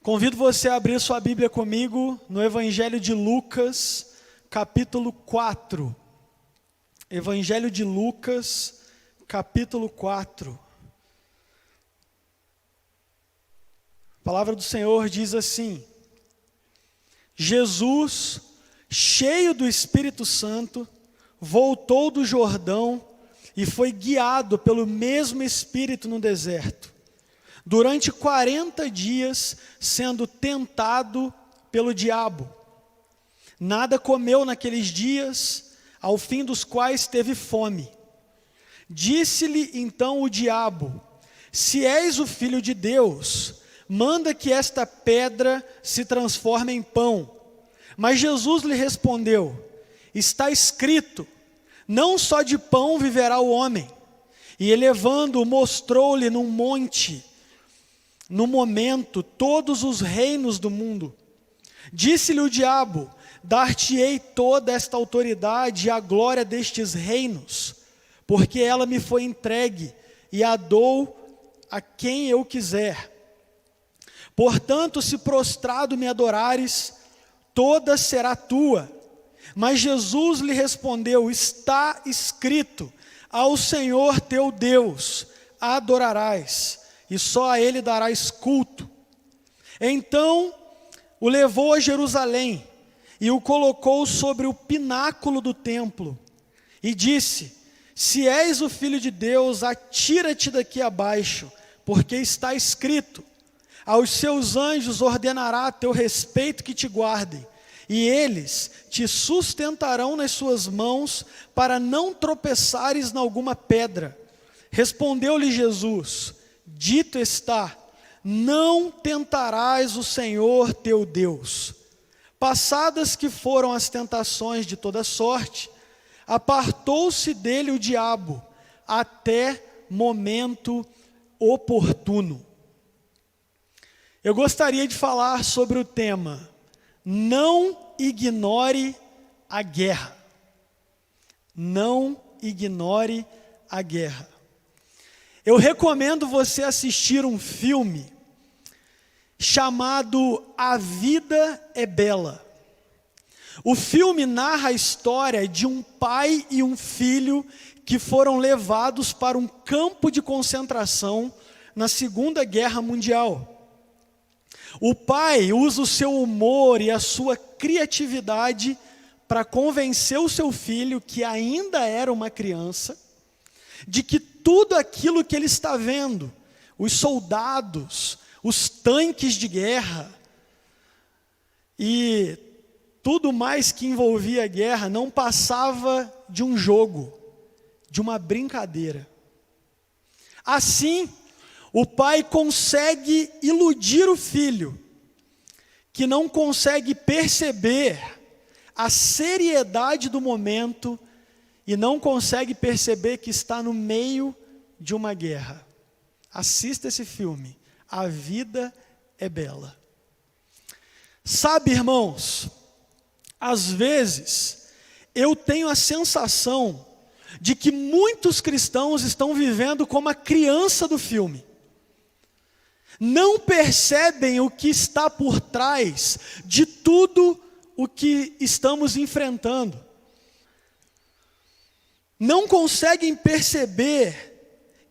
Convido você a abrir sua Bíblia comigo no Evangelho de Lucas, capítulo 4. Evangelho de Lucas, capítulo 4. A palavra do Senhor diz assim: Jesus, cheio do Espírito Santo, voltou do Jordão e foi guiado pelo mesmo Espírito no deserto, durante 40 dias, sendo tentado pelo diabo. Nada comeu naqueles dias, ao fim dos quais teve fome. Disse-lhe então o diabo: se és o Filho de Deus, manda que esta pedra se transforme em pão. Mas Jesus lhe respondeu: está escrito, não só de pão viverá o homem. E elevando-o, mostrou-lhe num monte, no momento, todos os reinos do mundo. Disse-lhe o diabo: dar-te-ei toda esta autoridade e a glória destes reinos, porque ela me foi entregue e a dou a quem eu quiser. Portanto, se prostrado me adorares, toda será tua. Mas Jesus lhe respondeu: está escrito, ao Senhor teu Deus adorarás, e só a Ele darás culto. Então o levou a Jerusalém e o colocou sobre o pináculo do templo e disse: se és o Filho de Deus, atira-te daqui abaixo, porque está escrito, aos seus anjos ordenará a teu respeito que te guardem, e eles te sustentarão nas suas mãos, para não tropeçares em alguma pedra. Respondeu-lhe Jesus: dito está, não tentarás o Senhor teu Deus. Passadas que foram as tentações de toda sorte, apartou-se dele o diabo, até momento oportuno. Eu gostaria de falar sobre o tema: não ignore a guerra. Não ignore a guerra. Eu recomendo você assistir um filme chamado A Vida é Bela. O filme narra a história de um pai e um filho que foram levados para um campo de concentração na Segunda Guerra Mundial. O pai usa o seu humor e a sua criatividade para convencer o seu filho, que ainda era uma criança, de que tudo aquilo que ele está vendo, os soldados, os tanques de guerra e tudo mais que envolvia a guerra, não passava de um jogo, de uma brincadeira. Assim, o pai consegue iludir o filho, que não consegue perceber a seriedade do momento e não consegue perceber que está no meio de uma guerra. Assista esse filme, A Vida é Bela. Sabe, irmãos, às vezes eu tenho a sensação de que muitos cristãos estão vivendo como a criança do filme. Não percebem o que está por trás de tudo o que estamos enfrentando. Não conseguem perceber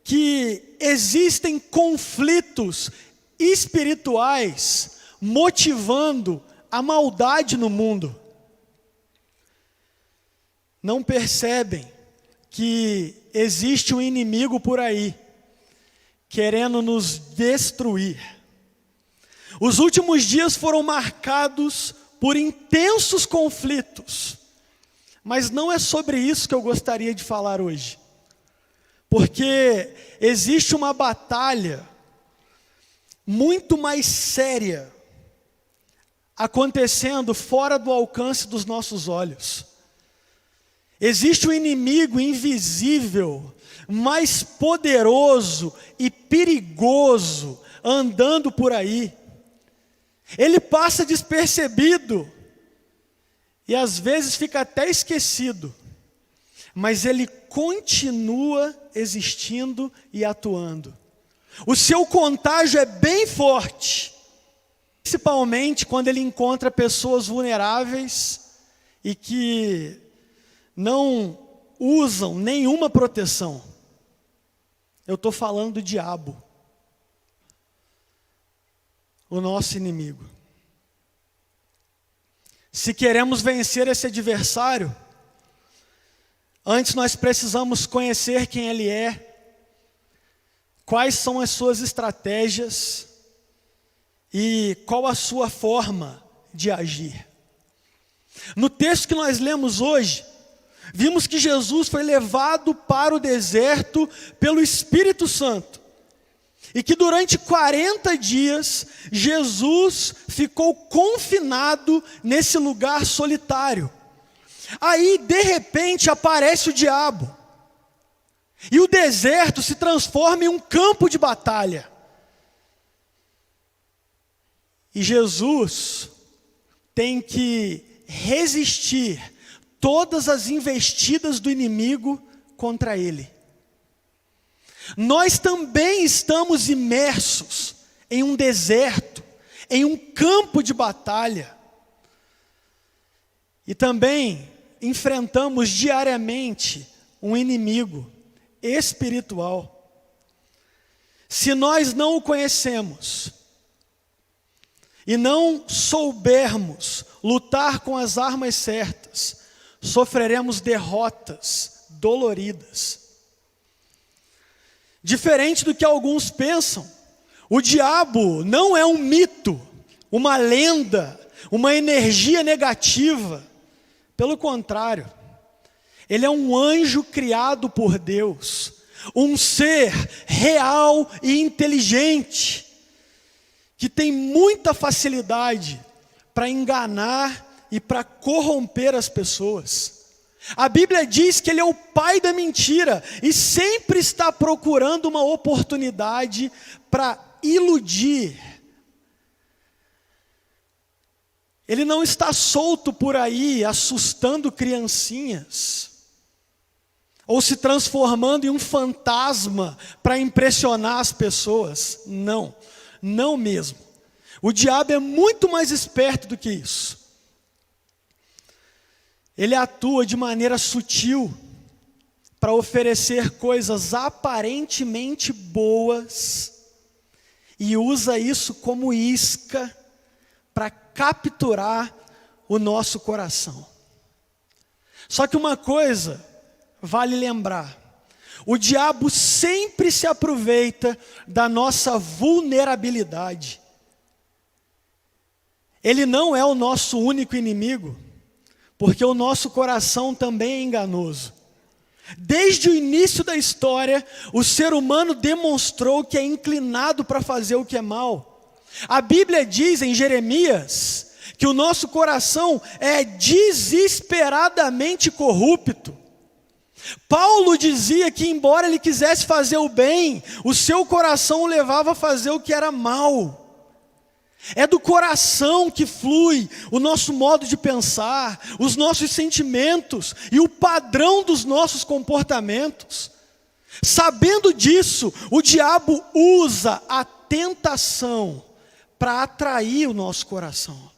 que existem conflitos espirituais motivando a maldade no mundo. Não percebem que existe um inimigo por aí, querendo nos destruir. Os últimos dias foram marcados por intensos conflitos, mas não é sobre isso que eu gostaria de falar hoje, porque existe uma batalha muito mais séria acontecendo fora do alcance dos nossos olhos. Existe um inimigo invisível, mais poderoso e perigoso, andando por aí. Ele passa despercebido e às vezes fica até esquecido, mas ele continua existindo e atuando. O seu contágio é bem forte. principalmente quando ele encontra pessoas vulneráveis e que não usam nenhuma proteção. Eu estou falando do diabo, o nosso inimigo. Se queremos vencer esse adversário, antes nós precisamos conhecer quem ele é, quais são as suas estratégias e qual a sua forma de agir. No texto que nós lemos hoje, vimos que Jesus foi levado para o deserto pelo Espírito Santo. E que durante 40 dias, Jesus ficou confinado nesse lugar solitário. Aí, de repente, aparece o diabo. E o deserto se transforma em um campo de batalha. E Jesus tem que resistir todas as investidas do inimigo contra ele. Nós também estamos imersos em um deserto, em um campo de batalha. E também enfrentamos diariamente um inimigo espiritual. Se nós não o conhecemos e não soubermos lutar com as armas certas, sofreremos derrotas doloridas. Diferente do que alguns pensam, o diabo não é um mito, uma lenda, uma energia negativa. Pelo contrário, ele é um anjo criado por Deus, um ser real e inteligente, que tem muita facilidade para enganar e para corromper as pessoas. A Bíblia diz que ele é o pai da mentira e sempre está procurando uma oportunidade para iludir. Ele não está solto por aí assustando criancinhas ou se transformando em um fantasma para impressionar as pessoas. Não, não mesmo. O diabo é muito mais esperto do que isso. Ele atua de maneira sutil para oferecer coisas aparentemente boas e usa isso como isca para capturar o nosso coração. Só que uma coisa vale lembrar: o diabo sempre se aproveita da nossa vulnerabilidade. Ele não é o nosso único inimigo, porque o nosso coração também é enganoso. Desde o início da história, o ser humano demonstrou que é inclinado para fazer o que é mal. A Bíblia diz em Jeremias que o nosso coração é desesperadamente corrupto. Paulo dizia que, embora ele quisesse fazer o bem, o seu coração o levava a fazer o que era mal. É do coração que flui o nosso modo de pensar, os nossos sentimentos e o padrão dos nossos comportamentos. Sabendo disso, o diabo usa a tentação para atrair o nosso coração.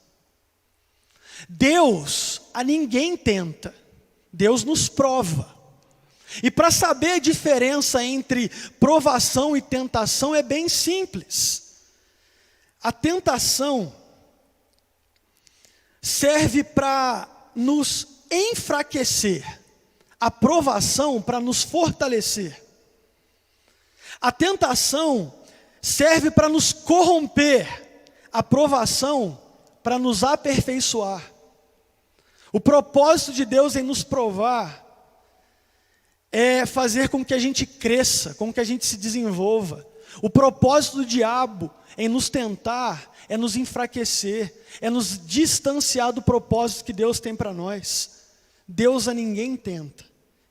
Deus a ninguém tenta, Deus nos prova. E para saber a diferença entre provação e tentação é bem simples. A tentação serve para nos enfraquecer, a provação para nos fortalecer. A tentação serve para nos corromper, a provação para nos aperfeiçoar. O propósito de Deus em nos provar é fazer com que a gente cresça, com que a gente se desenvolva. O propósito do diabo em nos tentar é nos enfraquecer, é nos distanciar do propósito que Deus tem para nós. Deus a ninguém tenta,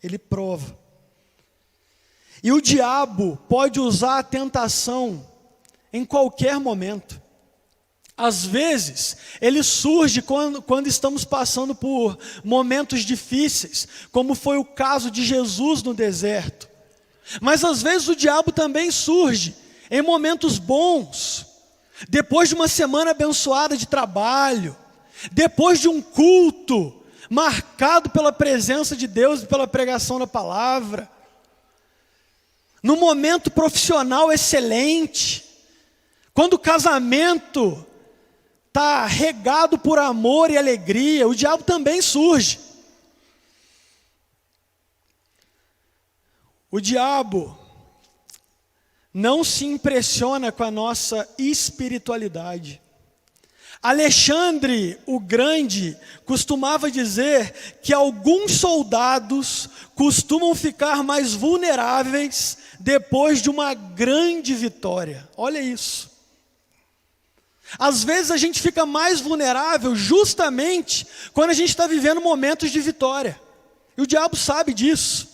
Ele prova. E o diabo pode usar a tentação em qualquer momento. Às vezes, ele surge quando estamos passando por momentos difíceis, como foi o caso de Jesus no deserto. Mas às vezes o diabo também surge em momentos bons, depois de uma semana abençoada de trabalho, depois de um culto marcado pela presença de Deus e pela pregação da palavra, num momento profissional excelente, quando o casamento está regado por amor e alegria, o diabo também surge. O diabo não se impressiona com a nossa espiritualidade. Alexandre o Grande costumava dizer que alguns soldados costumam ficar mais vulneráveis depois de uma grande vitória. Olha isso. Às vezes a gente fica mais vulnerável justamente quando a gente está vivendo momentos de vitória. E o diabo sabe disso.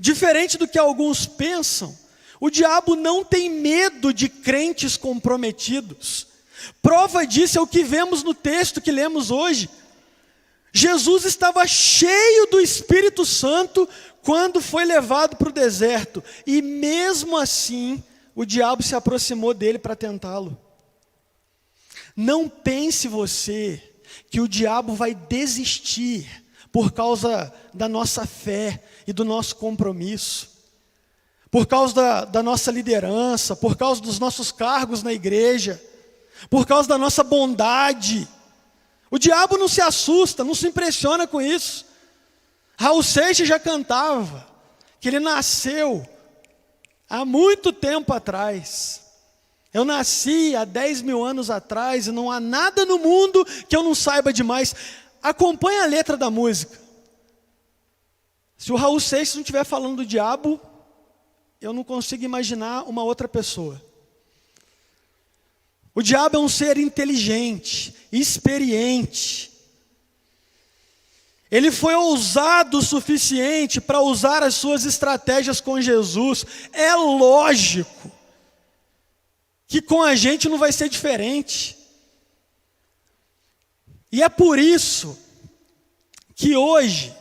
Diferente do que alguns pensam, o diabo não tem medo de crentes comprometidos. Prova disso é o que vemos no texto que lemos hoje. Jesus estava cheio do Espírito Santo quando foi levado para o deserto. E mesmo assim, o diabo se aproximou dele para tentá-lo. Não pense você que o diabo vai desistir por causa da nossa fé e do nosso compromisso, por causa da nossa liderança, por causa dos nossos cargos na igreja, por causa da nossa bondade. O diabo não se assusta, não se impressiona com isso. Raul Seixas já cantava que ele nasceu há muito tempo atrás. Eu nasci há 10 mil anos atrás e não há nada no mundo que eu não saiba demais. Acompanhe a letra da música. Se o Raul Seixas não estiver falando do diabo, eu não consigo imaginar uma outra pessoa. O diabo é um ser inteligente, experiente. Ele foi ousado o suficiente para usar as suas estratégias com Jesus. É lógico que com a gente não vai ser diferente. E é por isso que hoje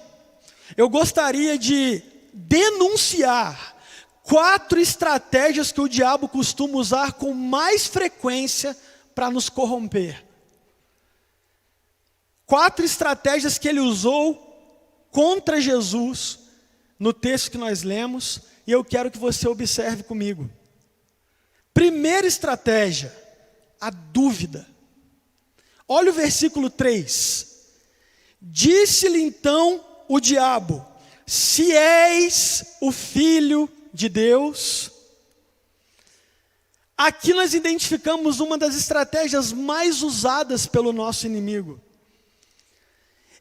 eu gostaria de denunciar 4 estratégias que o diabo costuma usar com mais frequência para nos corromper. 4 estratégias que ele usou contra Jesus no texto que nós lemos, e eu quero que você observe comigo. Primeira estratégia, a dúvida. Olha o versículo 3. Disse-lhe então o diabo: se és o filho de Deus. Aqui nós identificamos uma das estratégias mais usadas pelo nosso inimigo.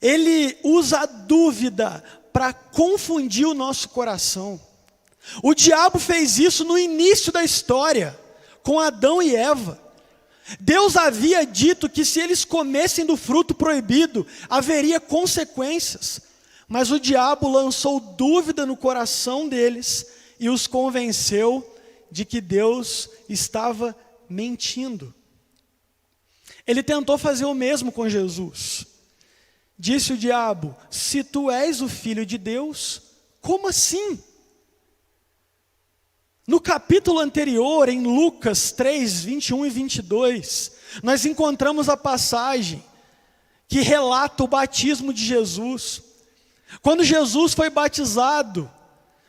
Ele usa a dúvida para confundir o nosso coração. O diabo fez isso no início da história, com Adão e Eva. Deus havia dito que se eles comessem do fruto proibido, haveria consequências. Mas o diabo lançou dúvida no coração deles e os convenceu de que Deus estava mentindo. Ele tentou fazer o mesmo com Jesus. Disse o diabo: se tu és o filho de Deus, como assim? No capítulo anterior, em Lucas 3, 21 e 22, nós encontramos a passagem que relata o batismo de Jesus. Quando Jesus foi batizado,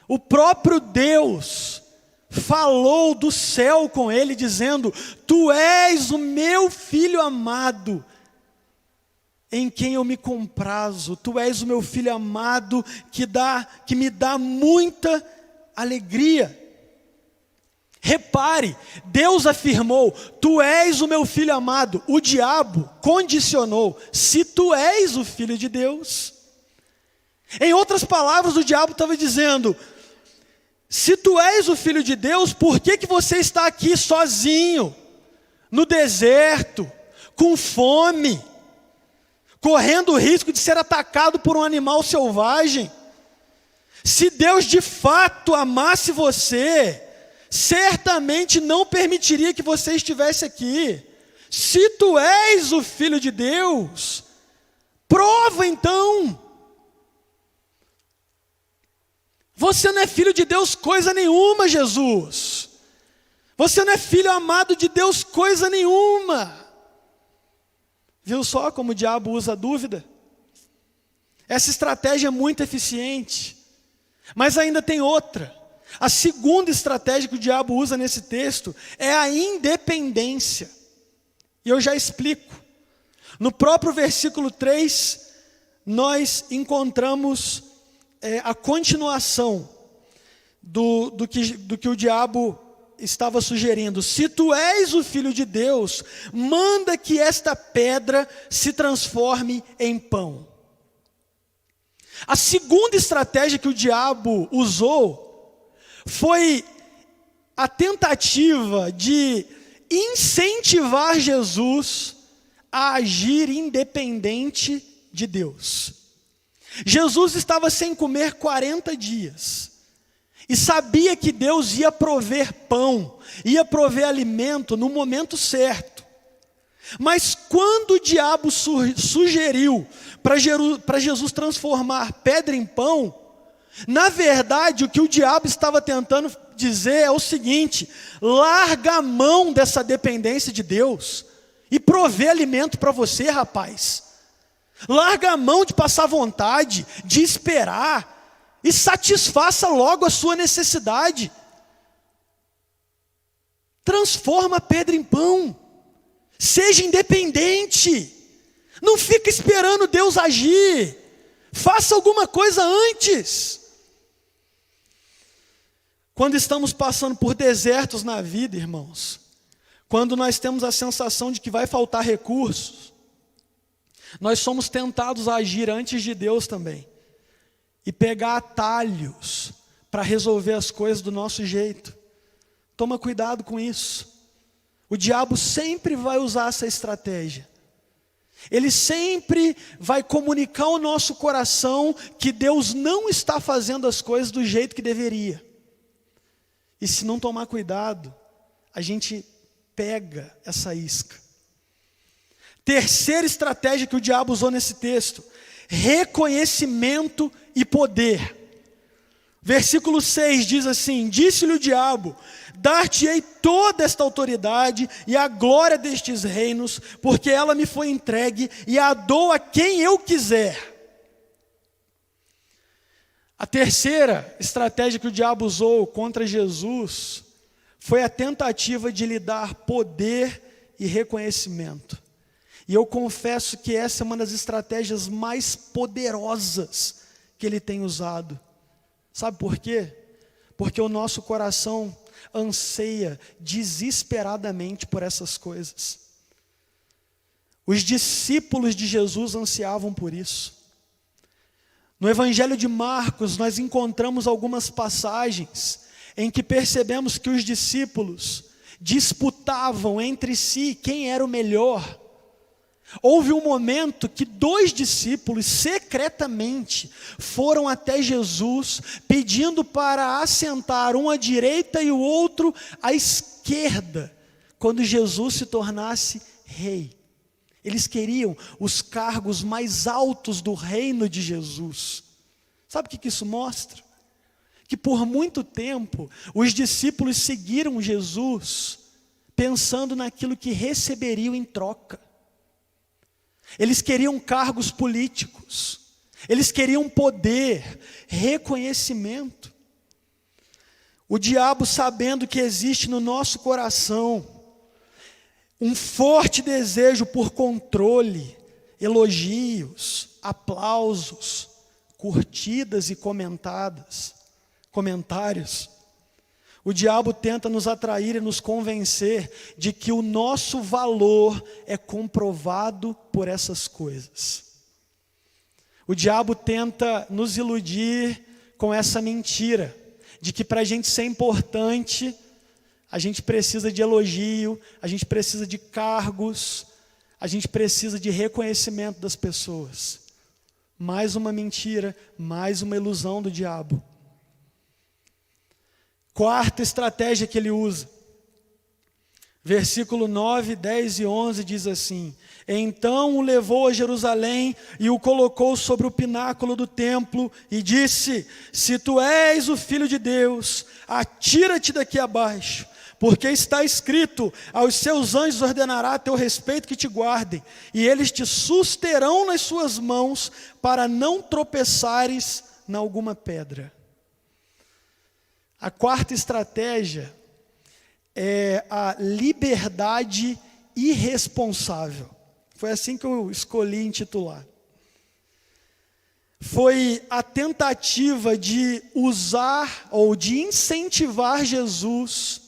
o próprio Deus falou do céu com ele, dizendo: tu és o meu filho amado, em quem eu me comprazo. Tu és o meu filho amado, que me dá muita alegria. Repare, Deus afirmou: tu és o meu filho amado. O diabo condicionou: se tu és o filho de Deus. Em outras palavras, o diabo estava dizendo: se tu és o filho de Deus, por que você está aqui sozinho, no deserto, com fome, correndo o risco de ser atacado por um animal selvagem? Se Deus de fato amasse você, certamente não permitiria que você estivesse aqui. Se tu és o filho de Deus, prova então. Você não é filho de Deus coisa nenhuma, Jesus. Você não é filho amado de Deus coisa nenhuma. Viu só como o diabo usa a dúvida? Essa estratégia é muito eficiente. Mas ainda tem outra. A segunda estratégia que o diabo usa nesse texto é a independência. E eu já explico. No próprio versículo 3, nós encontramos a continuação do que o diabo estava sugerindo. Se tu és o Filho de Deus, manda que esta pedra se transforme em pão. A segunda estratégia que o diabo usou foi a tentativa de incentivar Jesus a agir independente de Deus. Jesus estava sem comer 40 dias. E sabia que Deus ia prover pão, ia prover alimento no momento certo. Mas quando o diabo sugeriu para Jesus transformar pedra em pão, na verdade o que o diabo estava tentando dizer é o seguinte: larga a mão dessa dependência de Deus e provê alimento para você, rapaz. Larga a mão de passar vontade, de esperar, e satisfaça logo a sua necessidade. Transforma a pedra em pão. Seja independente. Não fica esperando Deus agir. Faça alguma coisa antes. Quando estamos passando por desertos na vida, irmãos, quando nós temos a sensação de que vai faltar recursos, nós somos tentados a agir antes de Deus também. E pegar atalhos para resolver as coisas do nosso jeito. Toma cuidado com isso. O diabo sempre vai usar essa estratégia. Ele sempre vai comunicar ao nosso coração que Deus não está fazendo as coisas do jeito que deveria. E se não tomar cuidado, a gente pega essa isca. Terceira estratégia que o diabo usou nesse texto: reconhecimento e poder. Versículo 6 diz assim: disse-lhe o diabo: dar-te-ei toda esta autoridade e a glória destes reinos, porque ela me foi entregue e a dou a quem eu quiser. A terceira estratégia que o diabo usou contra Jesus foi a tentativa de lhe dar poder e reconhecimento. E eu confesso que essa é uma das estratégias mais poderosas que ele tem usado. Sabe por quê? Porque o nosso coração anseia desesperadamente por essas coisas. Os discípulos de Jesus ansiavam por isso. No Evangelho de Marcos, nós encontramos algumas passagens em que percebemos que os discípulos disputavam entre si quem era o melhor. Houve um momento que 2 discípulos secretamente foram até Jesus, pedindo para assentar um à direita e o outro à esquerda, quando Jesus se tornasse rei. Eles queriam os cargos mais altos do reino de Jesus. Sabe o que isso mostra? Que por muito tempo os discípulos seguiram Jesus pensando naquilo que receberiam em troca. Eles queriam cargos políticos, eles queriam poder, reconhecimento. O diabo, sabendo que existe no nosso coração um forte desejo por controle, elogios, aplausos, curtidas e comentários, o diabo tenta nos atrair e nos convencer de que o nosso valor é comprovado por essas coisas. O diabo tenta nos iludir com essa mentira, de que para a gente ser importante, a gente precisa de elogio, a gente precisa de cargos, a gente precisa de reconhecimento das pessoas. Mais uma mentira, mais uma ilusão do diabo. Quarta estratégia que ele usa. Versículo 9, 10 e 11 diz assim: então o levou a Jerusalém e o colocou sobre o pináculo do templo e disse: se tu és o Filho de Deus, atira-te daqui abaixo, Porque está escrito: aos seus anjos ordenará a teu respeito que te guardem, e eles te susterão nas suas mãos, para não tropeçares em alguma pedra. A quarta estratégia é a liberdade irresponsável. Foi assim que eu escolhi intitular. Foi a tentativa de usar ou de incentivar Jesus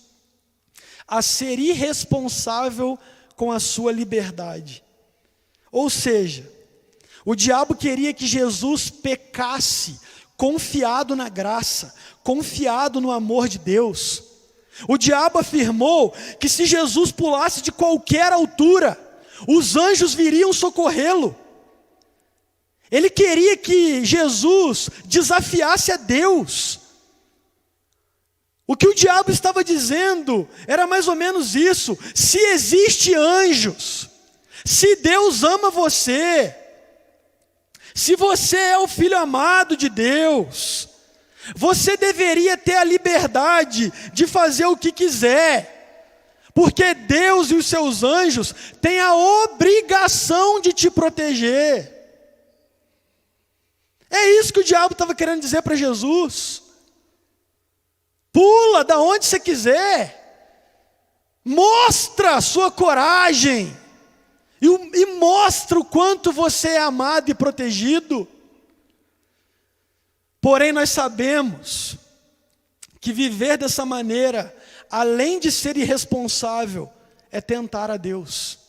a ser irresponsável com a sua liberdade. Ou seja, o diabo queria que Jesus pecasse, confiado na graça, confiado no amor de Deus. O diabo afirmou que se Jesus pulasse de qualquer altura, os anjos viriam socorrê-lo. Ele queria que Jesus desafiasse a Deus. O que o diabo estava dizendo era mais ou menos isso: se existe anjos, se Deus ama você, se você é o filho amado de Deus, você deveria ter a liberdade de fazer o que quiser, porque Deus e os seus anjos têm a obrigação de te proteger. É isso que o diabo estava querendo dizer para Jesus. Pula da onde você quiser, mostra a sua coragem, e mostra o quanto você é amado e protegido. Porém, nós sabemos que viver dessa maneira, além de ser irresponsável, é tentar a Deus.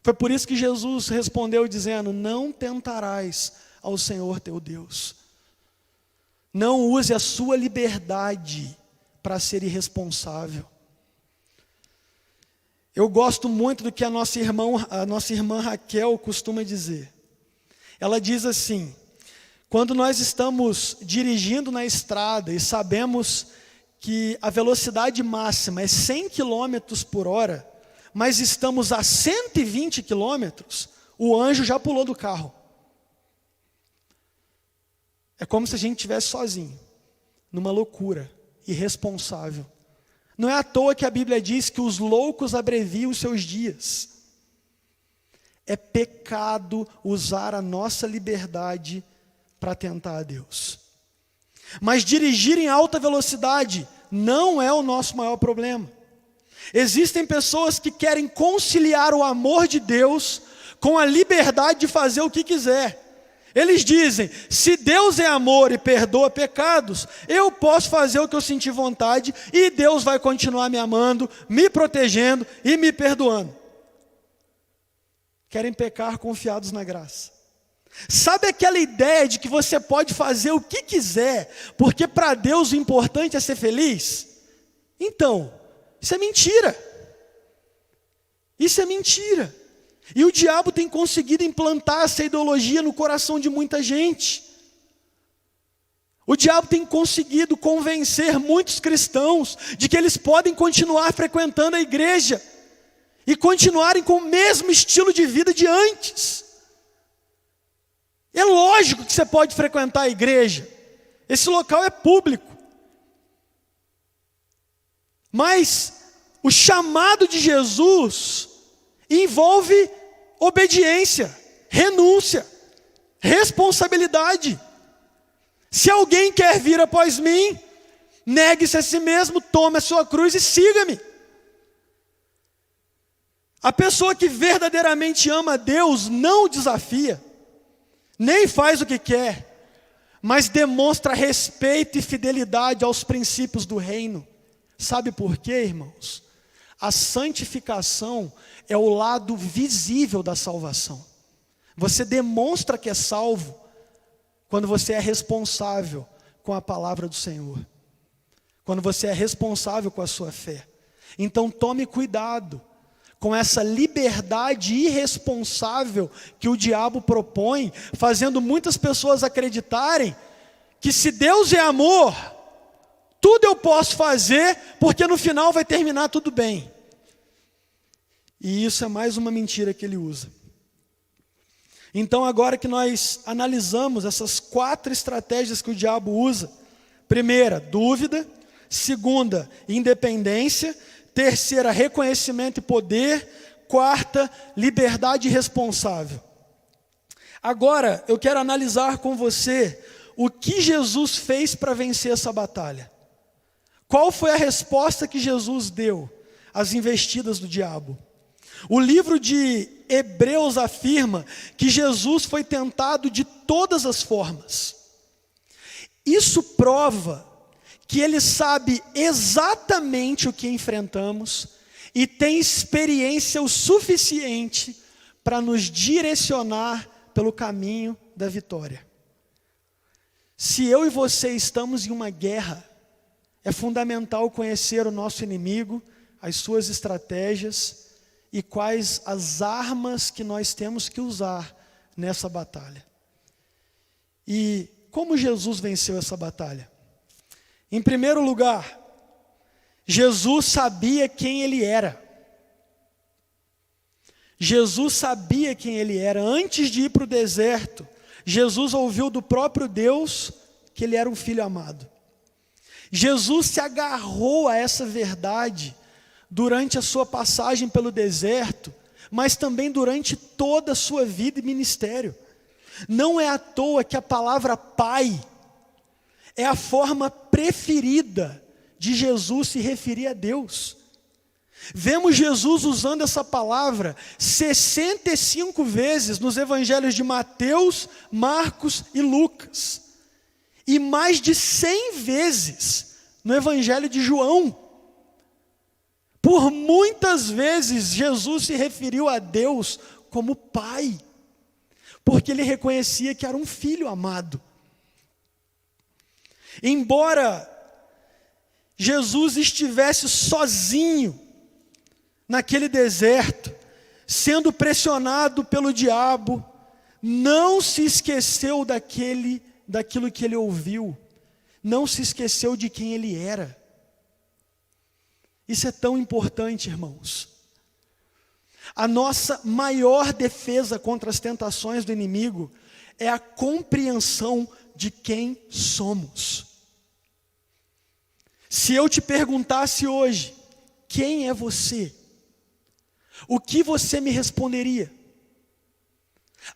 Foi por isso que Jesus respondeu dizendo: não tentarás ao Senhor teu Deus. Não use a sua liberdade para ser irresponsável. Eu gosto muito do que a nossa irmã Raquel costuma dizer. Ela diz assim: quando nós estamos dirigindo na estrada e sabemos que a velocidade máxima é 100 km por hora, mas estamos a 120 km, o anjo já pulou do carro. É como se a gente estivesse sozinho, numa loucura, irresponsável. Não é à toa que a Bíblia diz que os loucos abreviam os seus dias. É pecado usar a nossa liberdade para tentar a Deus. Mas dirigir em alta velocidade não é o nosso maior problema. Existem pessoas que querem conciliar o amor de Deus com a liberdade de fazer o que quiser. Eles dizem: se Deus é amor e perdoa pecados, eu posso fazer o que eu sentir vontade e Deus vai continuar me amando, me protegendo e me perdoando. Querem pecar confiados na graça. Sabe aquela ideia de que você pode fazer o que quiser, porque para Deus o importante é ser feliz? Então, isso é mentira. Isso é mentira. E o diabo tem conseguido implantar essa ideologia no coração de muita gente. O diabo tem conseguido convencer muitos cristãos de que eles podem continuar frequentando a igreja e continuarem com o mesmo estilo de vida de antes. É lógico que você pode frequentar a igreja. Esse local é público. Mas o chamado de Jesus envolve obediência, renúncia, responsabilidade. Se alguém quer vir após mim, negue-se a si mesmo, tome a sua cruz e siga-me. A pessoa que verdadeiramente ama a Deus não o desafia, nem faz o que quer, mas demonstra respeito e fidelidade aos princípios do reino. Sabe por quê, irmãos? A santificação é o lado visível da salvação. Você demonstra que é salvo quando você é responsável com a palavra do Senhor, quando você é responsável com a sua fé. Então tome cuidado com essa liberdade irresponsável que o diabo propõe, fazendo muitas pessoas acreditarem que se Deus é amor, tudo eu posso fazer, porque no final vai terminar tudo bem. E isso é mais uma mentira que ele usa. Então, agora que nós analisamos essas 4 estratégias que o diabo usa: primeira, dúvida; Segunda, independência. Terceira, reconhecimento e poder. Quarta, liberdade responsável. Agora, eu quero analisar com você o que Jesus fez para vencer essa batalha. Qual foi a resposta que Jesus deu às investidas do diabo? O livro de Hebreus afirma que Jesus foi tentado de todas as formas. Isso prova que ele sabe exatamente o que enfrentamos e tem experiência o suficiente para nos direcionar pelo caminho da vitória. Se eu e você estamos em uma guerra, é fundamental conhecer o nosso inimigo, as suas estratégias e quais as armas que nós temos que usar nessa batalha. E como Jesus venceu essa batalha? Em primeiro lugar, Jesus sabia quem ele era. Jesus sabia quem ele era. Antes de ir para o deserto, Jesus ouviu do próprio Deus que ele era um filho amado. Jesus se agarrou a essa verdade durante a sua passagem pelo deserto, mas também durante toda a sua vida e ministério. Não é à toa que a palavra Pai é a forma preferida de Jesus se referir a Deus. Vemos Jesus usando essa palavra 65 vezes nos evangelhos de Mateus, Marcos e Lucas. E mais de 100 vezes no evangelho de João. Por muitas vezes Jesus se referiu a Deus como Pai, porque ele reconhecia que era um filho amado. Embora Jesus estivesse sozinho naquele deserto, sendo pressionado pelo diabo, não se esqueceu daquilo que ele ouviu, não se esqueceu de quem ele era. Isso é tão importante, irmãos. A nossa maior defesa contra as tentações do inimigo é a compreensão de quem somos. Se eu te perguntasse hoje, quem é você? O que você me responderia?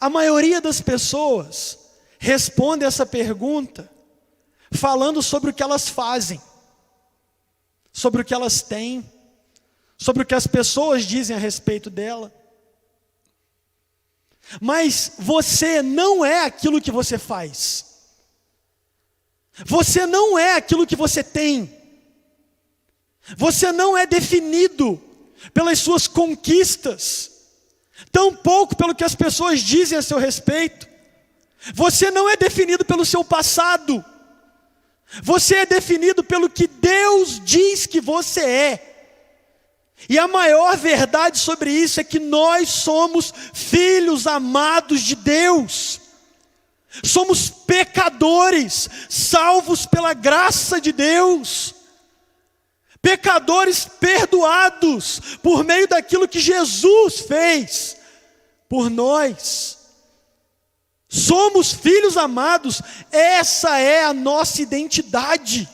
A maioria das pessoas responde essa pergunta falando sobre o que elas fazem, sobre o que elas têm, sobre o que as pessoas dizem a respeito dela. Mas você não é aquilo que você faz. Você não é aquilo que você tem. Você não é definido pelas suas conquistas, tampouco pelo que as pessoas dizem a seu respeito. Você não é definido pelo seu passado. Você é definido pelo que Deus diz que você é. E a maior verdade sobre isso é que nós somos filhos amados de Deus. Somos pecadores, salvos pela graça de Deus. Pecadores perdoados por meio daquilo que Jesus fez por nós. Somos filhos amados, essa é a nossa identidade.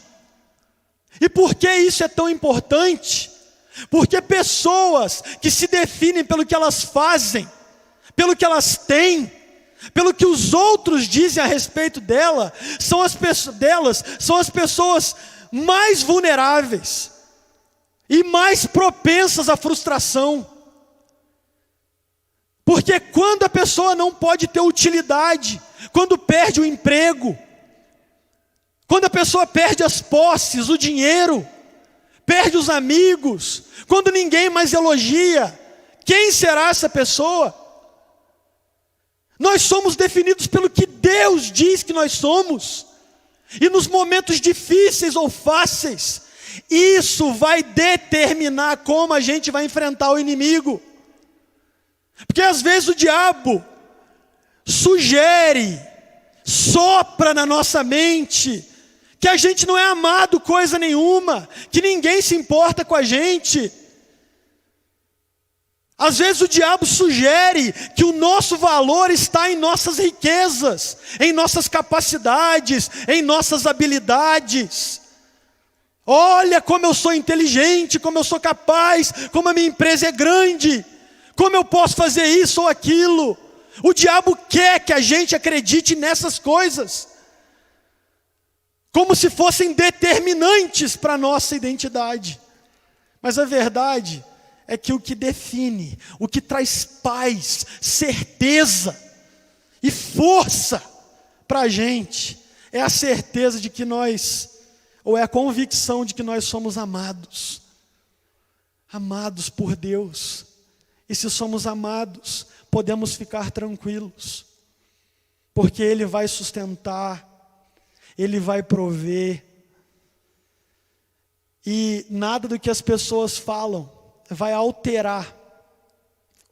E por que isso é tão importante? Porque pessoas que se definem pelo que elas fazem, pelo que elas têm, pelo que os outros dizem a respeito delas, são as pessoas mais vulneráveis e mais propensas à frustração. Porque quando a pessoa não pode ter utilidade, quando perde o emprego, quando a pessoa perde as posses, o dinheiro, perde os amigos, quando ninguém mais elogia, quem será essa pessoa? Nós somos definidos pelo que Deus diz que nós somos. E nos momentos difíceis ou fáceis, isso vai determinar como a gente vai enfrentar o inimigo. Porque às vezes o diabo sugere, sopra na nossa mente, que a gente não é amado coisa nenhuma, que ninguém se importa com a gente. Às vezes o diabo sugere que o nosso valor está em nossas riquezas, em nossas capacidades, em nossas habilidades. Olha como eu sou inteligente, como eu sou capaz, como a minha empresa é grande, como eu posso fazer isso ou aquilo. O diabo quer que a gente acredite nessas coisas, como se fossem determinantes para a nossa identidade. Mas a verdade é que o que define, o que traz paz, certeza e força para a gente, é a certeza de que nós, ou é a convicção de que nós somos amados. Amados por Deus. E se somos amados, podemos ficar tranquilos, porque Ele vai sustentar, Ele vai prover, e nada do que as pessoas falam vai alterar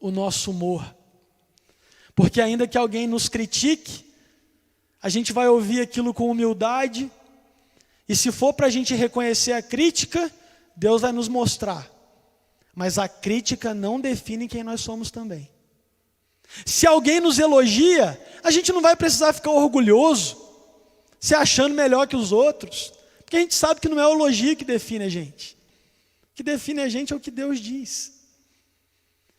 o nosso humor, porque ainda que alguém nos critique, a gente vai ouvir aquilo com humildade, e se for para a gente reconhecer a crítica, Deus vai nos mostrar, mas a crítica não define quem nós somos também. Se alguém nos elogia, a gente não vai precisar ficar orgulhoso, se achando melhor que os outros, porque a gente sabe que não é o elogio que define a gente. O que define a gente é o que Deus diz.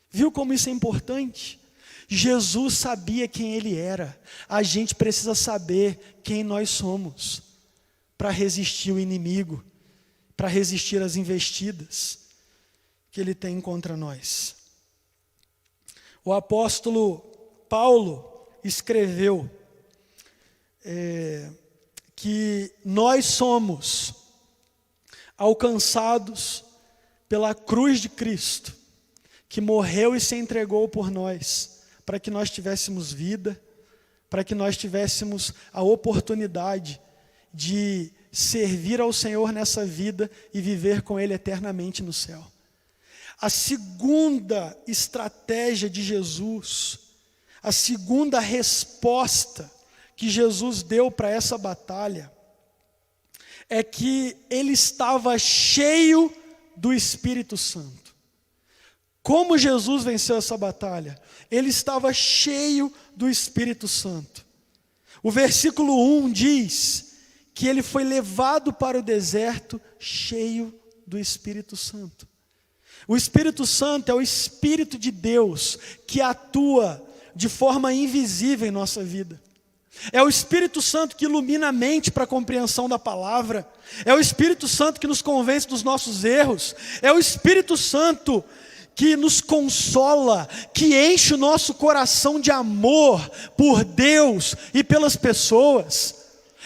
Viu como isso é importante? Jesus sabia quem Ele era. A gente precisa saber quem nós somos para resistir o inimigo, para resistir às investidas que Ele tem contra nós. O apóstolo Paulo escreveu que nós somos alcançados pela cruz de Cristo, que morreu e se entregou por nós, para que nós tivéssemos vida, para que nós tivéssemos a oportunidade de servir ao Senhor nessa vida e viver com Ele eternamente no céu. A segunda estratégia de Jesus, a segunda resposta que Jesus deu para essa batalha, é que Ele estava cheio do Espírito Santo. Como Jesus venceu essa batalha? Ele estava cheio do Espírito Santo. O versículo 1 diz que Ele foi levado para o deserto cheio do Espírito Santo. O Espírito Santo é o Espírito de Deus que atua de forma invisível em nossa vida. É o Espírito Santo que ilumina a mente para a compreensão da palavra. É o Espírito Santo que nos convence dos nossos erros. É o Espírito Santo que nos consola, que enche o nosso coração de amor por Deus e pelas pessoas.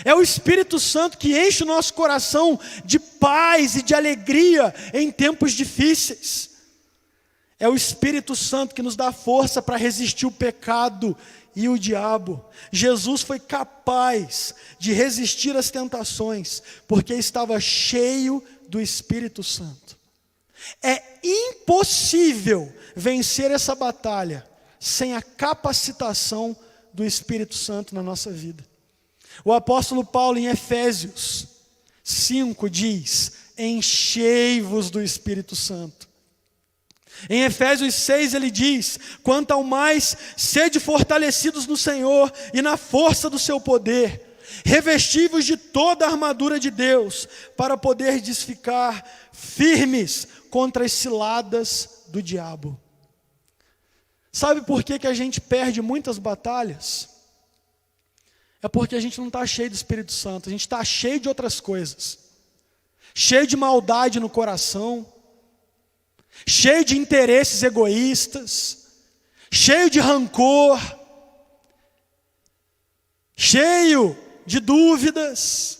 É o Espírito Santo que enche o nosso coração de paz e de alegria em tempos difíceis. É o Espírito Santo que nos dá força para resistir o pecado e o diabo. Jesus foi capaz de resistir às tentações, porque estava cheio do Espírito Santo. É impossível vencer essa batalha sem a capacitação do Espírito Santo na nossa vida. O apóstolo Paulo, em Efésios 5, diz: enchei-vos do Espírito Santo. Em Efésios 6 ele diz: quanto ao mais, sede fortalecidos no Senhor e na força do seu poder, revesti-vos de toda a armadura de Deus, para poderdes ficar firmes contra as ciladas do diabo. Sabe por que a gente perde muitas batalhas? É porque a gente não está cheio do Espírito Santo, a gente está cheio de outras coisas, cheio de maldade no coração, cheio de interesses egoístas, cheio de rancor, cheio de dúvidas,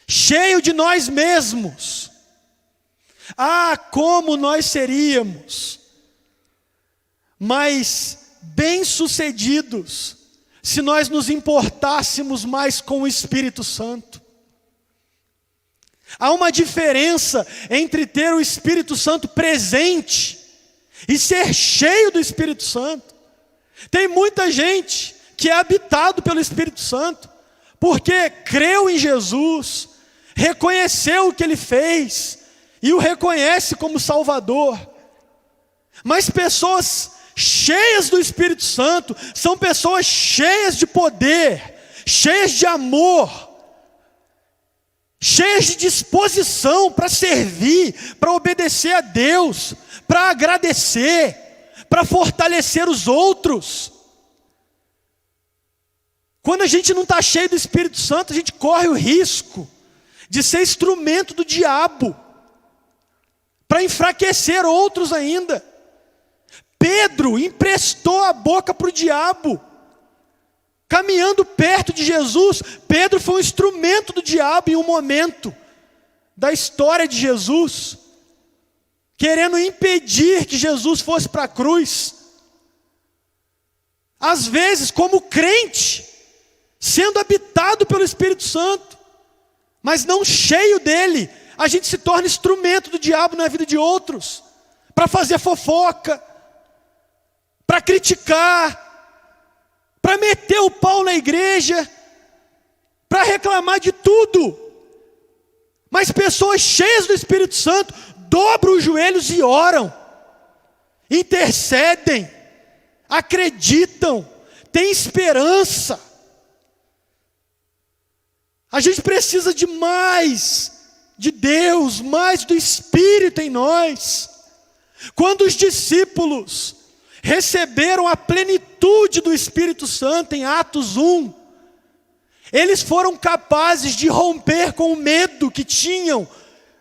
cheio de nós mesmos. Ah, como nós seríamos mais bem-sucedidos se nós nos importássemos mais com o Espírito Santo. Há uma diferença entre ter o Espírito Santo presente e ser cheio do Espírito Santo. Tem muita gente que é habitado pelo Espírito Santo, porque creu em Jesus, reconheceu o que Ele fez e o reconhece como Salvador. Mas pessoas cheias do Espírito Santo são pessoas cheias de poder, cheias de amor, cheias de disposição para servir, para obedecer a Deus, para agradecer, para fortalecer os outros. Quando a gente não está cheio do Espírito Santo, a gente corre o risco de ser instrumento do diabo, para enfraquecer outros ainda. Pedro emprestou a boca para o diabo. Caminhando perto de Jesus, Pedro foi um instrumento do diabo em um momento da história de Jesus, querendo impedir que Jesus fosse para a cruz. Às vezes, como crente, sendo habitado pelo Espírito Santo, mas não cheio dele, a gente se torna instrumento do diabo na vida de outros, para fazer fofoca, para criticar, para meter o pau na igreja, para reclamar de tudo. Mas pessoas cheias do Espírito Santo dobram os joelhos e oram, intercedem, acreditam, têm esperança. A gente precisa de mais de Deus, mais do Espírito em nós. Quando os discípulos receberam a plenitude do Espírito Santo em Atos 1, eles foram capazes de romper com o medo que tinham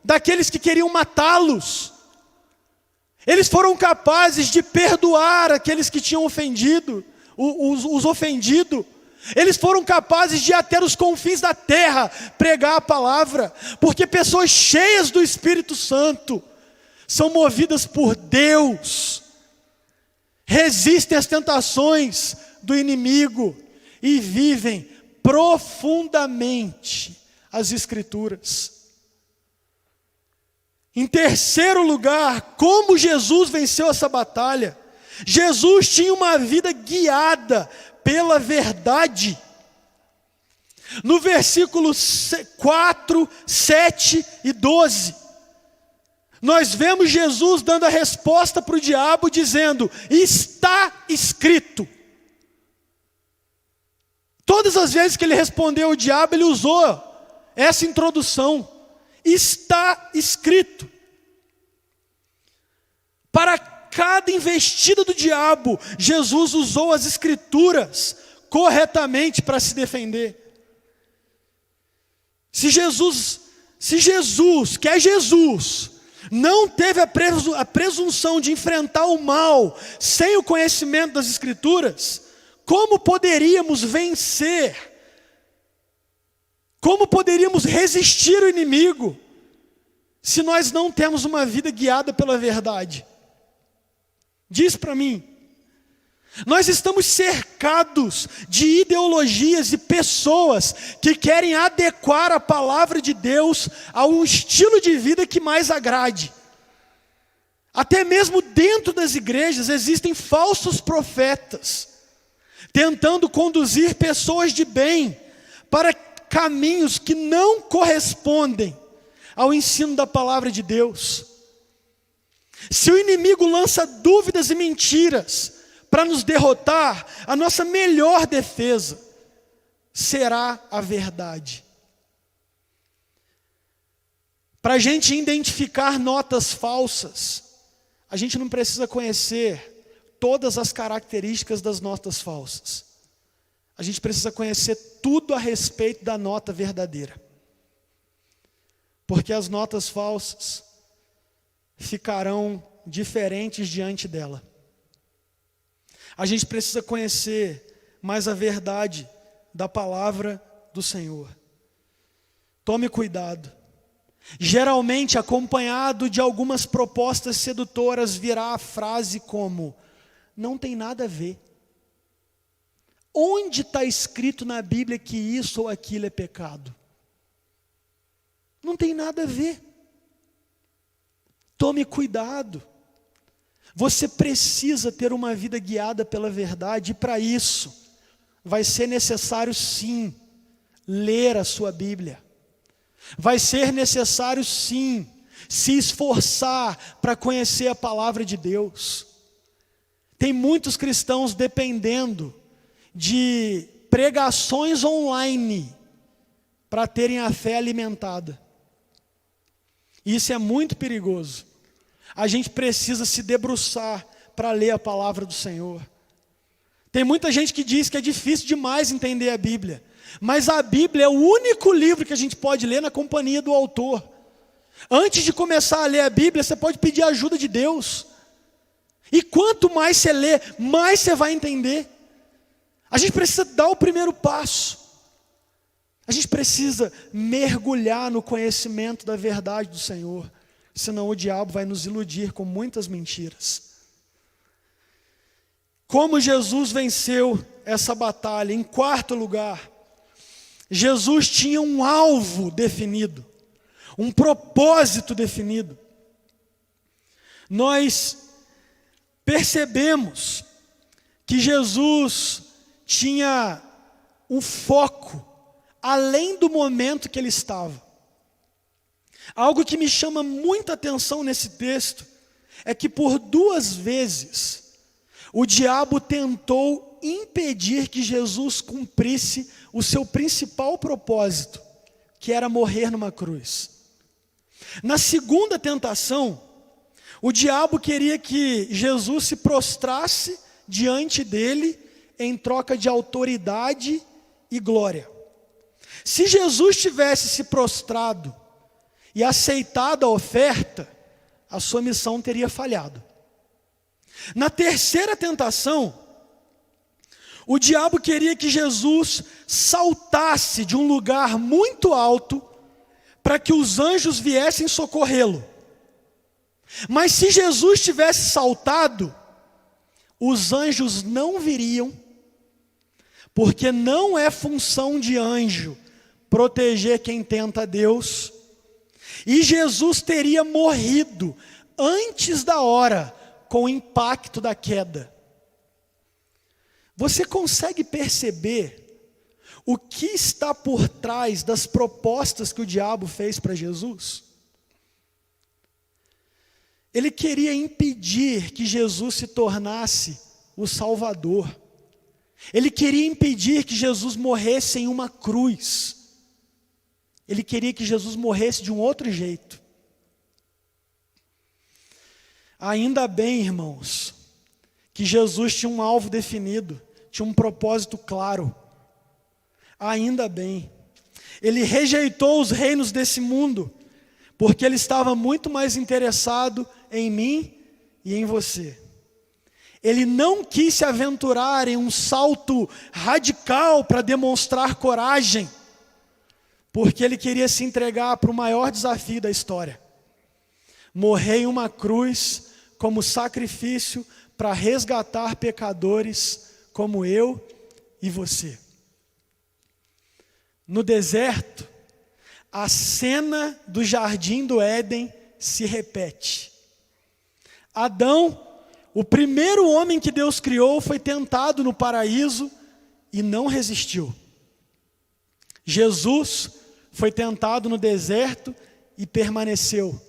daqueles que queriam matá-los. Eles foram capazes de perdoar aqueles que tinham ofendido, os ofendido. Eles foram capazes de ir até os confins da terra pregar a palavra, porque pessoas cheias do Espírito Santo são movidas por Deus, resistem às tentações do inimigo e vivem profundamente as Escrituras. Em terceiro lugar, como Jesus venceu essa batalha? Jesus tinha uma vida guiada pela verdade. No versículo 4, 7 e 12, nós vemos Jesus dando a resposta para o diabo, dizendo: está escrito. Todas as vezes que ele respondeu ao diabo, ele usou essa introdução: está escrito. Para cada investida do diabo, Jesus usou as Escrituras corretamente para se defender. Se Jesus, que é Jesus, não teve a presunção de enfrentar o mal sem o conhecimento das Escrituras, como poderíamos vencer? Como poderíamos resistir ao inimigo se nós não temos uma vida guiada pela verdade? Diz para mim. Nós estamos cercados de ideologias e pessoas que querem adequar a palavra de Deus a um estilo de vida que mais agrade. Até mesmo dentro das igrejas existem falsos profetas, tentando conduzir pessoas de bem para caminhos que não correspondem ao ensino da palavra de Deus. Se o inimigo lança dúvidas e mentiras para nos derrotar, a nossa melhor defesa será a verdade. Para a gente identificar notas falsas, a gente não precisa conhecer todas as características das notas falsas. A gente precisa conhecer tudo a respeito da nota verdadeira. Porque as notas falsas ficarão diferentes diante dela. A gente precisa conhecer mais a verdade da palavra do Senhor. Tome cuidado. Geralmente, acompanhado de algumas propostas sedutoras, virá a frase como: não tem nada a ver. Onde está escrito na Bíblia que isso ou aquilo é pecado? Não tem nada a ver. Tome cuidado. Você precisa ter uma vida guiada pela verdade, e para isso vai ser necessário sim ler a sua Bíblia. Vai ser necessário sim se esforçar para conhecer a palavra de Deus. Tem muitos cristãos dependendo de pregações online para terem a fé alimentada. Isso é muito perigoso. A gente precisa se debruçar para ler a palavra do Senhor. Tem muita gente que diz que é difícil demais entender a Bíblia, mas a Bíblia é o único livro que a gente pode ler na companhia do autor. Antes de começar a ler a Bíblia, você pode pedir a ajuda de Deus. E quanto mais você lê, mais você vai entender. A gente precisa dar o primeiro passo. A gente precisa mergulhar no conhecimento da verdade do Senhor. Senão o diabo vai nos iludir com muitas mentiras. Como Jesus venceu essa batalha? Em quarto lugar, Jesus tinha um alvo definido, um propósito definido. Nós percebemos que Jesus tinha um foco além do momento que ele estava. Algo que me chama muita atenção nesse texto é que por 2 vezes o diabo tentou impedir que Jesus cumprisse o seu principal propósito, que era morrer numa cruz. Na segunda tentação, o diabo queria que Jesus se prostrasse diante dele em troca de autoridade e glória. Se Jesus tivesse se prostrado e aceitado a oferta, a sua missão teria falhado. Na terceira tentação, o diabo queria que Jesus saltasse de um lugar muito alto para que os anjos viessem socorrê-lo. Mas se Jesus tivesse saltado, os anjos não viriam, porque não é função de anjo proteger quem tenta a Deus, e Jesus teria morrido antes da hora com o impacto da queda. Você consegue perceber o que está por trás das propostas que o diabo fez para Jesus? Ele queria impedir que Jesus se tornasse o Salvador. Ele queria impedir que Jesus morresse em uma cruz. Ele queria que Jesus morresse de um outro jeito. Ainda bem, irmãos, que Jesus tinha um alvo definido, tinha um propósito claro. Ainda bem. Ele rejeitou os reinos desse mundo, porque ele estava muito mais interessado em mim e em você. Ele não quis se aventurar em um salto radical para demonstrar coragem, porque ele queria se entregar para o maior desafio da história. Morrer em uma cruz como sacrifício para resgatar pecadores como eu e você. No deserto, a cena do jardim do Éden se repete. Adão, o primeiro homem que Deus criou, foi tentado no paraíso e não resistiu. Jesus foi tentado no deserto e permaneceu.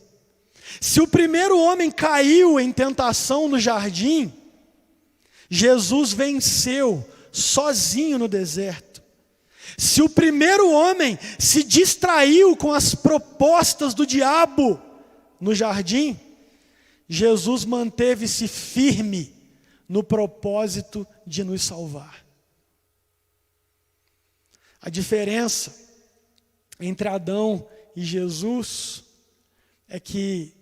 Se o primeiro homem caiu em tentação no jardim, Jesus venceu sozinho no deserto. Se o primeiro homem se distraiu com as propostas do diabo no jardim, Jesus manteve-se firme no propósito de nos salvar. A diferença entre Adão e Jesus é que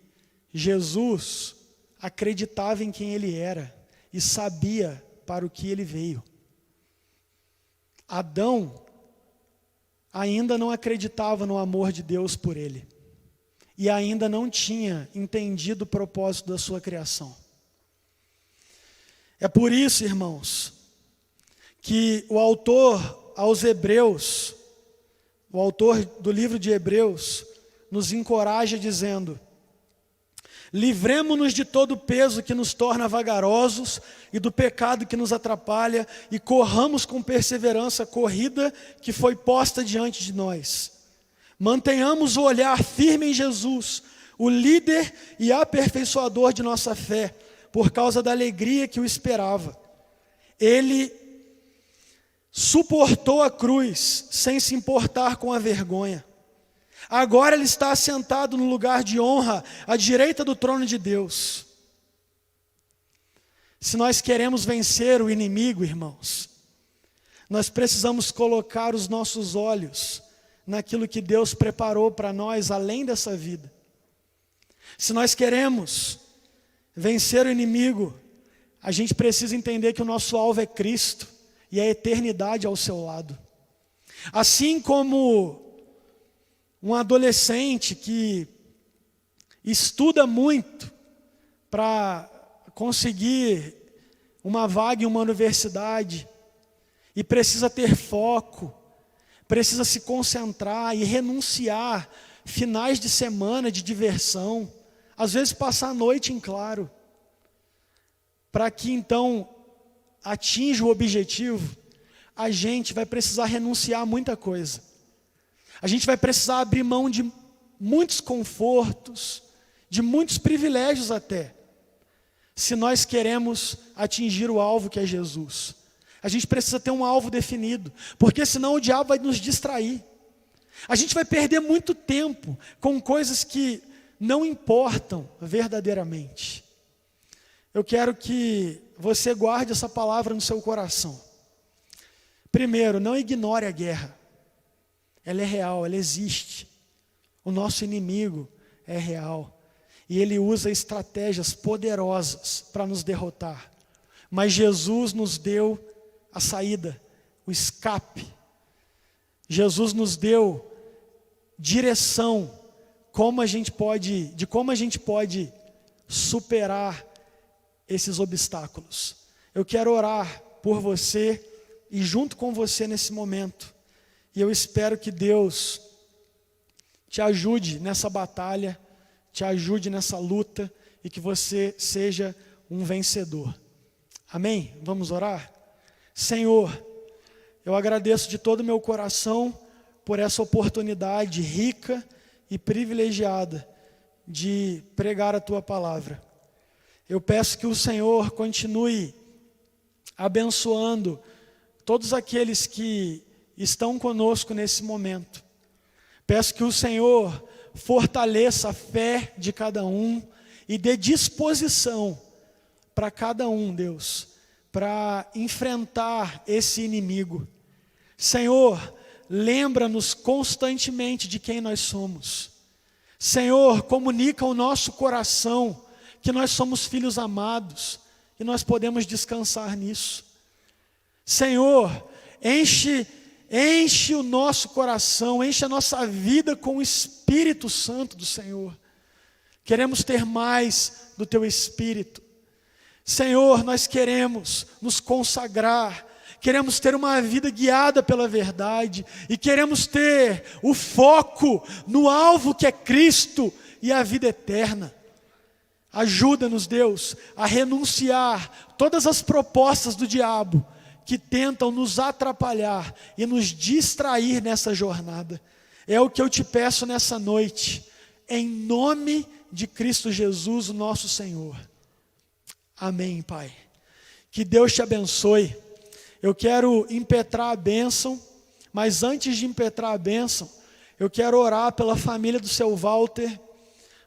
Jesus acreditava em quem ele era e sabia para o que ele veio. Adão ainda não acreditava no amor de Deus por ele e ainda não tinha entendido o propósito da sua criação. É por isso, irmãos, que o autor aos Hebreus, o autor do livro de Hebreus, nos encoraja dizendo: livremo-nos de todo o peso que nos torna vagarosos e do pecado que nos atrapalha e corramos com perseverança a corrida que foi posta diante de nós. Mantenhamos o olhar firme em Jesus, o líder e aperfeiçoador de nossa fé, por causa da alegria que o esperava. Ele suportou a cruz sem se importar com a vergonha. Agora ele está assentado no lugar de honra, à direita do trono de Deus. Se nós queremos vencer o inimigo, irmãos, nós precisamos colocar os nossos olhos naquilo que Deus preparou para nós além dessa vida. Se nós queremos vencer o inimigo, a gente precisa entender que o nosso alvo é Cristo e a eternidade ao seu lado. Assim como um adolescente que estuda muito para conseguir uma vaga em uma universidade e precisa ter foco, precisa se concentrar e renunciar finais de semana de diversão, às vezes passar a noite em claro, para que então atinja o objetivo, a gente vai precisar renunciar a muita coisa. A gente vai precisar abrir mão de muitos confortos, de muitos privilégios até, se nós queremos atingir o alvo que é Jesus. A gente precisa ter um alvo definido, porque senão o diabo vai nos distrair. A gente vai perder muito tempo com coisas que não importam verdadeiramente. Eu quero que você guarde essa palavra no seu coração. Primeiro, não ignore a guerra. Ela é real, ela existe. O nosso inimigo é real. E ele usa estratégias poderosas para nos derrotar. Mas Jesus nos deu a saída, o escape. Jesus nos deu direção, de como a gente pode superar esses obstáculos. Eu quero orar por você e junto com você nesse momento. E eu espero que Deus te ajude nessa batalha, te ajude nessa luta e que você seja um vencedor. Amém? Vamos orar? Senhor, eu agradeço de todo o meu coração por essa oportunidade rica e privilegiada de pregar a Tua palavra. Eu peço que o Senhor continue abençoando todos aqueles que estão conosco nesse momento. Peço que o Senhor fortaleça a fé de cada um e dê disposição para cada um, Deus, para enfrentar esse inimigo. Senhor, lembra-nos constantemente de quem nós somos. Senhor, comunica ao nosso coração que nós somos filhos amados e nós podemos descansar nisso. Senhor, enche o nosso coração, enche a nossa vida com o Espírito Santo do Senhor. Queremos ter mais do Teu Espírito. Senhor, nós queremos nos consagrar, queremos ter uma vida guiada pela verdade e queremos ter o foco no alvo que é Cristo e a vida eterna. Ajuda-nos, Deus, a renunciar todas as propostas do diabo que tentam nos atrapalhar e nos distrair nessa jornada. É o que eu te peço nessa noite, em nome de Cristo Jesus, o nosso Senhor. Amém, Pai. Que Deus te abençoe. Eu quero impetrar a bênção, mas antes de impetrar a bênção, eu quero orar pela família do seu Walter.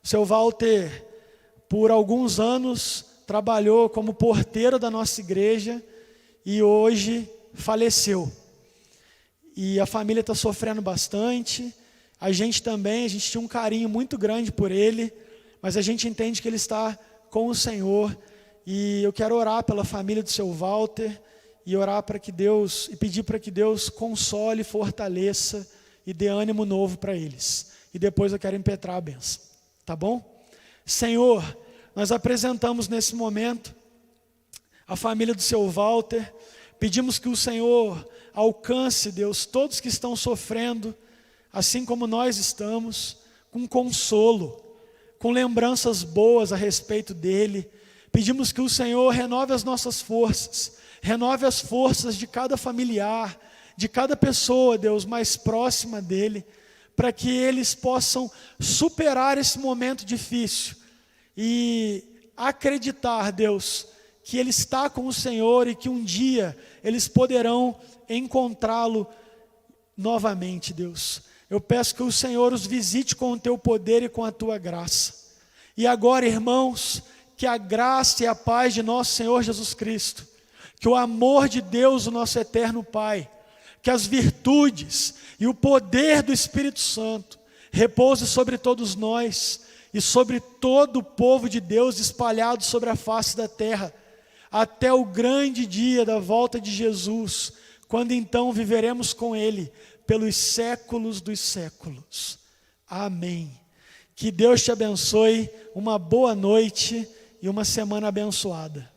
O seu Walter, por alguns anos, trabalhou como porteiro da nossa igreja e hoje faleceu. E a família está sofrendo bastante. A gente tinha um carinho muito grande por ele, mas a gente entende que ele está com o Senhor. E eu quero orar pela família do seu Walter e orar para que Deus, e pedir para que Deus console, fortaleça e dê ânimo novo para eles. E depois eu quero impetrar a bênção. Tá bom? Senhor, nós apresentamos nesse momento a família do seu Walter, pedimos que o Senhor alcance, Deus, todos que estão sofrendo, assim como nós estamos, com consolo, com lembranças boas a respeito dele. Pedimos que o Senhor renove as nossas forças, renove as forças de cada familiar, de cada pessoa, Deus, mais próxima dele, para que eles possam superar esse momento difícil e acreditar, Deus, que ele está com o Senhor e que um dia eles poderão encontrá-lo novamente, Deus. Eu peço que o Senhor os visite com o teu poder e com a tua graça. E agora, irmãos, que a graça e a paz de nosso Senhor Jesus Cristo, que o amor de Deus, o nosso eterno Pai, que as virtudes e o poder do Espírito Santo repouse sobre todos nós e sobre todo o povo de Deus espalhado sobre a face da terra, até o grande dia da volta de Jesus, quando então viveremos com Ele pelos séculos dos séculos. Amém. Que Deus te abençoe, uma boa noite e uma semana abençoada.